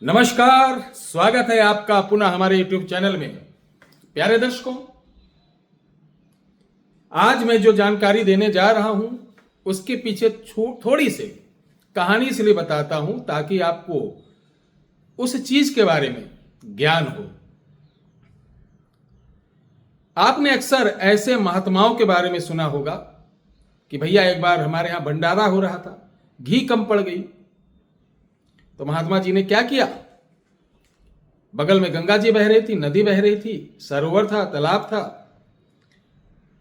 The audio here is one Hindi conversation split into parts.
नमस्कार, स्वागत है आपका पुनः हमारे YouTube चैनल में। प्यारे दर्शकों, आज मैं जो जानकारी देने जा रहा हूं उसके पीछे थोड़ी सी कहानी इसलिए बताता हूं ताकि आपको उस चीज के बारे में ज्ञान हो। आपने अक्सर ऐसे महात्माओं के बारे में सुना होगा कि भैया एक बार हमारे यहां भंडारा हो रहा था, घी कम पड़ गई, तो महात्मा जी ने क्या किया? बगल में गंगा जी बह रही थी, नदी बह रही थी, सरोवर था, तालाब था,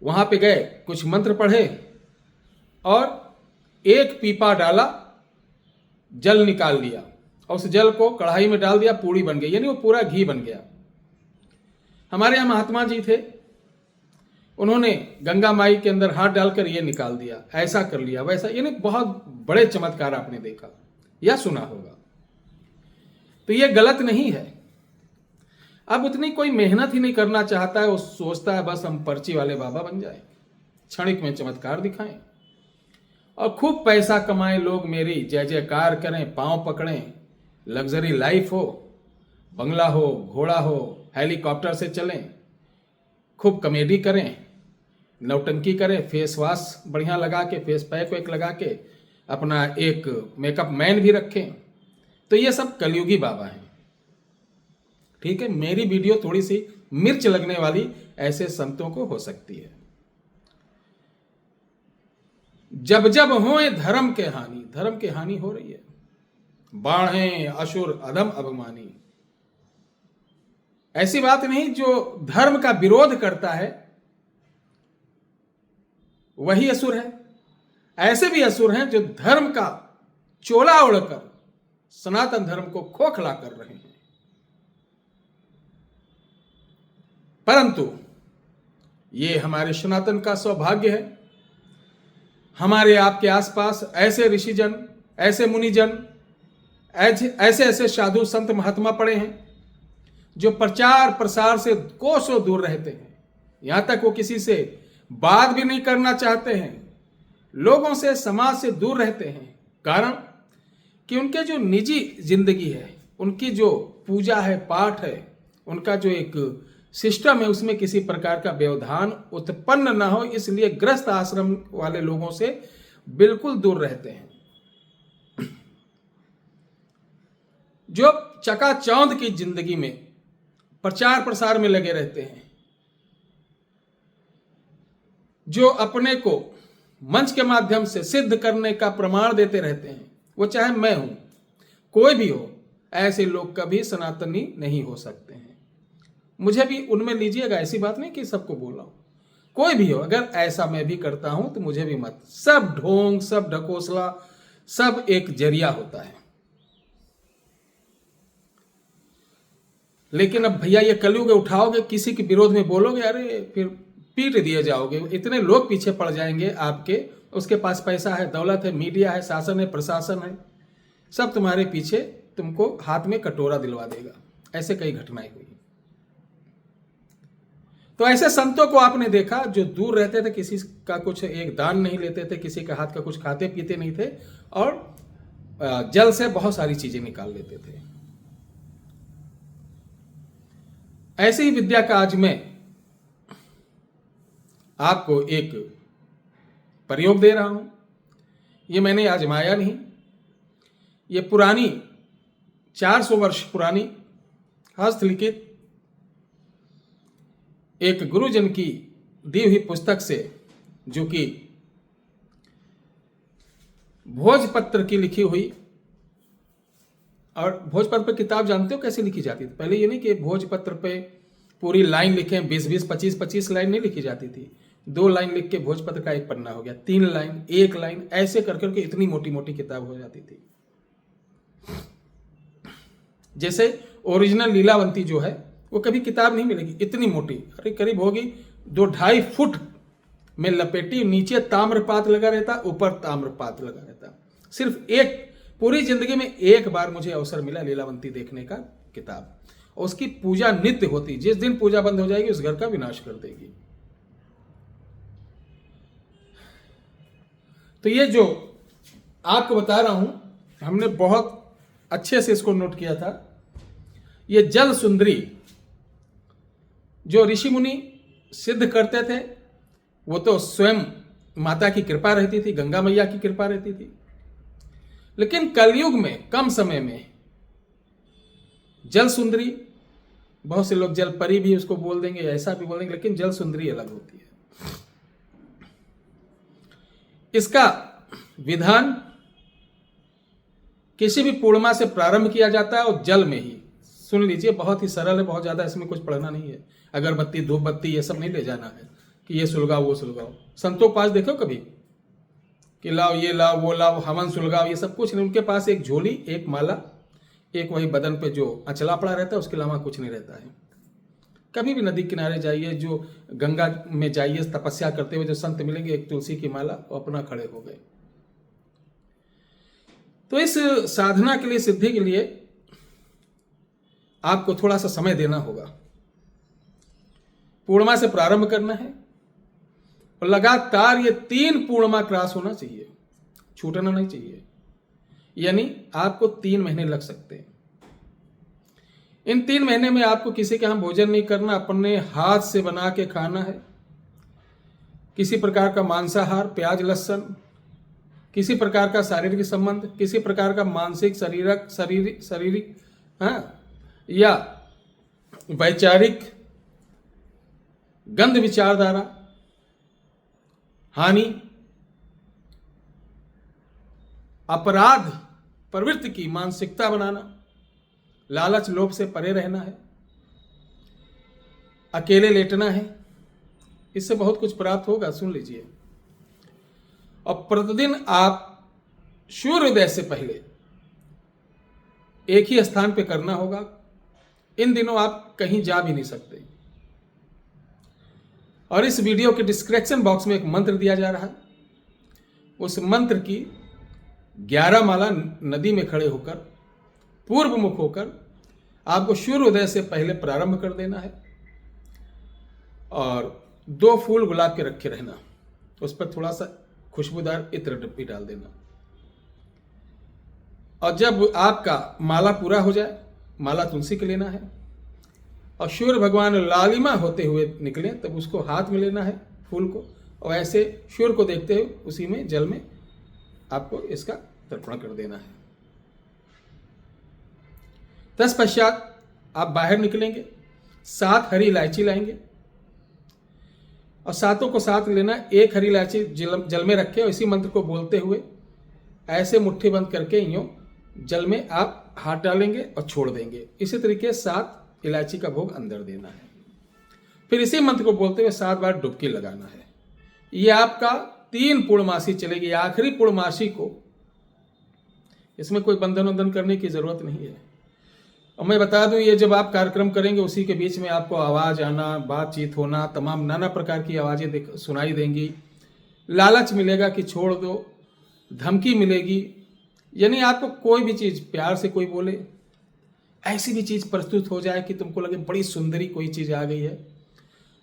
वहां पे गए, कुछ मंत्र पढ़े और एक पीपा डाला, जल निकाल लिया और उस जल को कढ़ाई में डाल दिया, पूड़ी बन गई, यानी वो पूरा घी बन गया। हमारे यहां महात्मा जी थे, उन्होंने गंगा माई के अंदर हाथ डालकर ये निकाल दिया, ऐसा कर लिया, वैसा, यानी बहुत बड़े चमत्कार आपने देखा या सुना होगा। तो ये गलत नहीं है। अब उतनी कोई मेहनत ही नहीं करना चाहता है, वो सोचता है बस हम पर्ची वाले बाबा बन जाए, क्षणिक में चमत्कार दिखाएं और खूब पैसा कमाएं, लोग मेरी जय जयकार करें, पांव पकड़ें, लग्जरी लाइफ हो, बंगला हो, घोड़ा हो, हेलीकॉप्टर से चलें, खूब कॉमेडी करें, नौटंकी करें, फेस वॉश बढ़िया लगा के, फेस पैक वैक लगा के, अपना एक मेकअप मैन भी रखें। तो ये सब कलयुगी बाबा हैं। ठीक है, मेरी वीडियो थोड़ी सी मिर्च लगने वाली ऐसे संतों को हो सकती है। जब जब होए धर्म के हानि, धर्म की हानि हो रही है, बाढ़ें असुर अधम अभिमानी। ऐसी बात नहीं, जो धर्म का विरोध करता है वही असुर है। ऐसे भी असुर हैं जो धर्म का चोला ओढ़कर सनातन धर्म को खोखला कर रहे हैं। परंतु ये हमारे सनातन का सौभाग्य है, हमारे आपके आसपास ऐसे ऋषिजन, ऐसे मुनिजन, ऐसे ऐसे साधु संत महात्मा पड़े हैं जो प्रचार प्रसार से कोसों दूर रहते हैं। यहां तक वो किसी से बात भी नहीं करना चाहते हैं, लोगों से, समाज से दूर रहते हैं। कारण कि उनके जो निजी जिंदगी है, उनकी जो पूजा है, पाठ है, उनका जो एक सिस्टम है, उसमें किसी प्रकार का व्यवधान उत्पन्न ना हो, इसलिए गृहस्थ आश्रम वाले लोगों से बिल्कुल दूर रहते हैं। जो चकाचौंध की जिंदगी में प्रचार प्रसार में लगे रहते हैं, जो अपने को मंच के माध्यम से सिद्ध करने का प्रमाण देते रहते हैं, वो चाहे मैं हूं, कोई भी हो, ऐसे लोग कभी सनातनी नहीं हो सकते हैं। मुझे भी उनमें लीजिएगा, ऐसी बात नहीं कि सबको बोल रहा हूं, कोई भी हो, अगर ऐसा मैं भी करता हूं तो मुझे भी मत। सब ढोंग, सब ढकोसला, सब एक जरिया होता है। लेकिन अब भैया ये कलयुग उठाओगे, किसी के विरोध में बोलोगे, अरे फिर पीट दिए जाओगे, इतने लोग पीछे पड़ जाएंगे आपके, उसके पास पैसा है, दौलत है, मीडिया है, शासन है, प्रशासन है, सब तुम्हारे पीछे तुमको हाथ में कटोरा दिलवा देगा। ऐसे कई घटनाएं हुई। तो ऐसे संतों को आपने देखा जो दूर रहते थे, किसी का कुछ एक दान नहीं लेते थे, किसी का हाथ का कुछ खाते पीते नहीं थे और जल से बहुत सारी चीजें निकाल लेते थे। ऐसी ही विद्या का आज मैं आपको एक प्रयोग दे रहा हूं। ये मैंने आजमाया नहीं, ये पुरानी 400 वर्ष पुरानी हस्तलिखित एक गुरुजन की दी हुई पुस्तक से, जो कि भोजपत्र की लिखी हुई, और भोजपत्र किताब जानते हो कैसे लिखी जाती थी? पहले ये नहीं कि भोजपत्र पे पूरी लाइन लिखे, 20-20, 25-25 लाइन नहीं लिखी जाती थी। 2 लाइन लिख के भोजपत्र का एक पन्ना हो गया, 3 लाइन, 1 लाइन, ऐसे कर करके इतनी मोटी मोटी किताब हो जाती थी। जैसे ओरिजिनल लीलावंती जो है वो कभी किताब नहीं मिलेगी इतनी मोटी, अरे करीब होगी 2-2.5 फुट में लपेटी, नीचे ताम्रपात लगा रहता, ऊपर ताम्रपात लगा रहता। सिर्फ एक, पूरी जिंदगी में एक बार मुझे अवसर मिला लीलावंती देखने का किताब, और उसकी पूजा नित्य होती, जिस दिन पूजा बंद हो जाएगी उस घर का विनाश कर देगी। तो ये जो आपको बता रहा हूं, हमने बहुत अच्छे से इसको नोट किया था। ये जल सुंदरी जो ऋषि मुनि सिद्ध करते थे, वो तो स्वयं माता की कृपा रहती थी, गंगा मैया की कृपा रहती थी। लेकिन कलयुग में कम समय में जल सुंदरी, बहुत से लोग जल परी भी उसको बोल देंगे, ऐसा भी बोल देंगे, लेकिन जल सुंदरी अलग होती है। इसका विधान किसी भी पूर्णिमा से प्रारंभ किया जाता है और जल में ही। सुन लीजिए, बहुत ही सरल है, बहुत ज्यादा इसमें कुछ पढ़ना नहीं है। अगरबत्ती धूप बत्ती ये सब नहीं ले जाना है कि ये सुलगाओ वो सुलगाओ। संतों के पास देखो कभी कि लाओ ये लाओ वो लाओ, हवन सुलगाओ, ये सब कुछ नहीं। उनके पास एक झोली, एक माला, एक वही बदन पे जो अचला पड़ा रहता है, उसके अलावा कुछ नहीं रहता है। कभी भी नदी किनारे जाइए, जो गंगा में जाइए, तपस्या करते हुए जो संत मिलेंगे, एक तुलसी की माला, वो अपना खड़े हो गए। तो इस साधना के लिए, सिद्धि के लिए आपको थोड़ा सा समय देना होगा। पूर्णिमा से प्रारंभ करना है और लगातार ये 3 पूर्णिमा क्रॉस होना चाहिए, छूटना नहीं चाहिए। यानी आपको 3 महीने लग सकते हैं। इन 3 महीने में आपको किसी के यहां भोजन नहीं करना, अपने हाथ से बना के खाना है। किसी प्रकार का मांसाहार, प्याज लहसुन, किसी प्रकार का शारीरिक संबंध, किसी प्रकार का मानसिक शारीरिक या वैचारिक गंध विचारधारा हानि, अपराध प्रवृत्ति की मानसिकता बनाना, लालच लोभ से परे रहना है, अकेले लेटना है। इससे बहुत कुछ प्राप्त होगा, सुन लीजिए। और प्रतिदिन आप सूर्योदय से पहले एक ही स्थान पे करना होगा। इन दिनों आप कहीं जा भी नहीं सकते। और इस वीडियो के डिस्क्रिप्शन बॉक्स में एक मंत्र दिया जा रहा है। उस मंत्र की 11 माला नदी में खड़े होकर, पूर्व मुख होकर आपको सूर्योदय से पहले प्रारंभ कर देना है। और 2 फूल गुलाब के रखे रहना, उस पर थोड़ा सा खुशबूदार इत्र भी डाल देना। और जब आपका माला पूरा हो जाए, माला तुलसी के लेना है और सूर्य भगवान लालिमा होते हुए निकले, तब उसको हाथ में लेना है फूल को, और ऐसे सूर्य को देखते हुए उसी में जल में आपको इसका तर्पण कर देना है। तत्पश्चात आप बाहर निकलेंगे, 7 हरी इलायची लाएंगे और 7 को साथ लेना। 1 हरी इलायची जल में रखे और इसी मंत्र को बोलते हुए ऐसे मुट्ठी बंद करके यूं जल में आप हाथ डालेंगे और छोड़ देंगे। इसी तरीके 7 इलायची का भोग अंदर देना है। फिर इसी मंत्र को बोलते हुए 7 बार डुबकी लगाना है। ये आपका 3 पूर्णमासी चलेगी। आखिरी पूर्णमासी को इसमें कोई बंधन वंधन करने की जरूरत नहीं है। और मैं बता दूं, ये जब आप कार्यक्रम करेंगे, उसी के बीच में आपको आवाज आना, बातचीत होना, तमाम नाना प्रकार की आवाजें सुनाई देंगी। लालच मिलेगा कि छोड़ दो, धमकी मिलेगी। यानी आपको कोई भी चीज, प्यार से कोई बोले, ऐसी भी चीज प्रस्तुत हो जाए कि तुमको लगे बड़ी सुंदरी कोई चीज आ गई है,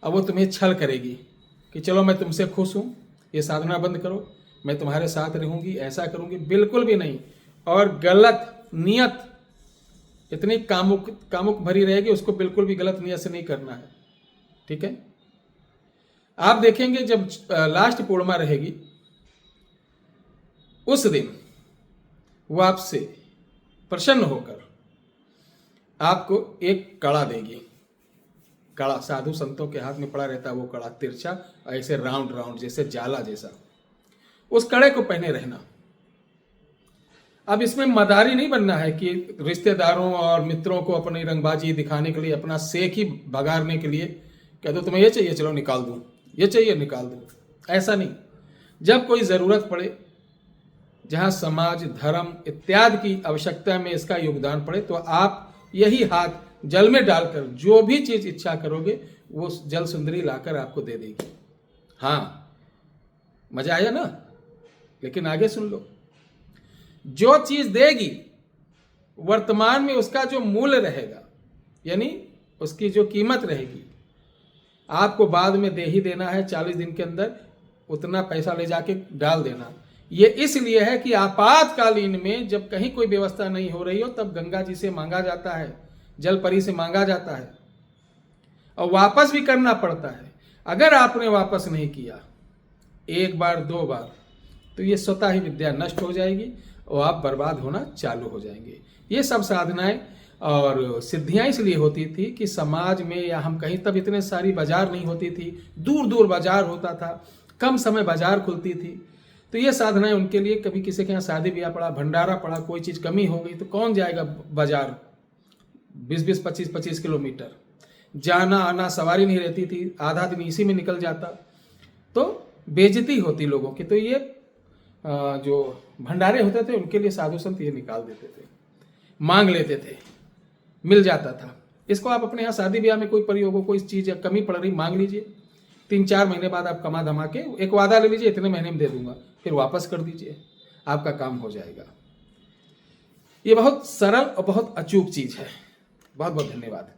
अब वो तुम्हें छल करेगी कि चलो मैं तुमसे खुश हूं, ये साधना बंद करो, मैं तुम्हारे साथ रहूंगी, ऐसा करूंगी। बिल्कुल भी नहीं। और गलत नियत इतनी कामुक भरी रहेगी, उसको बिल्कुल भी गलत नियत से नहीं करना है। ठीक है। आप देखेंगे जब लास्ट पूर्णिमा रहेगी, उस दिन वो आपसे प्रसन्न होकर आपको एक कड़ा देगी। कड़ा साधु संतों के हाथ में पड़ा रहता है, वो कड़ा तिरछा, ऐसे राउंड राउंड जैसे जाला जैसा। उस कड़े को पहने रहना। अब इसमें मदारी नहीं बनना है कि रिश्तेदारों और मित्रों को अपनी रंगबाजी दिखाने के लिए, अपना सेक ही भगाड़ने के लिए कह दो तुम्हें ये चाहिए, चलो निकाल दूं, ये चाहिए निकाल दूं। ऐसा नहीं। जब कोई जरूरत पड़े, जहां समाज धर्म इत्यादि की आवश्यकता में इसका योगदान पड़े, तो आप यही हाथ जल में डालकर जो भी चीज इच्छा करोगे, वो जल सुंदरी लाकर आपको दे देगी। हाँ, मजा आया ना? लेकिन आगे सुन लो। जो चीज देगी, वर्तमान में उसका जो मूल्य रहेगा, यानी उसकी जो कीमत रहेगी, आपको बाद में दे ही देना है। 40 दिन के अंदर उतना पैसा ले जाके डाल देना। ये इसलिए है कि आपातकालीन में जब कहीं कोई व्यवस्था नहीं हो रही हो तब गंगा जी से मांगा जाता है, जल परी से मांगा जाता है और वापस भी करना पड़ता है। अगर आपने वापस नहीं किया एक बार दो बार तो ये स्वतः ही विद्या नष्ट हो जाएगी और आप बर्बाद होना चालू हो जाएंगे। ये सब साधनाएं और सिद्धियां इसलिए होती थी कि समाज में या हम कहीं, तब इतने सारी बाजार नहीं होती थी, दूर दूर बाजार होता था, कम समय बाजार खुलती थी। तो ये साधनाएं उनके लिए, कभी किसी के यहाँ शादी ब्याह पड़ा, भंडारा पड़ा, कोई चीज़ कमी हो गई तो कौन जाएगा बाजार 20-20, 25-25 किलोमीटर, जाना आना, सवारी नहीं रहती थी, आधा दिन इसी में निकल जाता, तो बेइज्जती होती लोगों की। तो ये जो भंडारे होते थे उनके लिए साधु संत ये निकाल देते थे, मांग लेते थे, मिल जाता था। इसको आप अपने यहाँ शादी ब्याह में कोई प्रयोग हो, कोई चीज़ कमी पड़ रही, मांग लीजिए, 3-4 महीने बाद आप कमा धमा के एक वादा ले लीजिए, इतने महीने में दे दूंगा, फिर वापस कर दीजिए, आपका काम हो जाएगा। ये बहुत सरल और बहुत अचूक चीज़ है। बहुत बहुत धन्यवाद।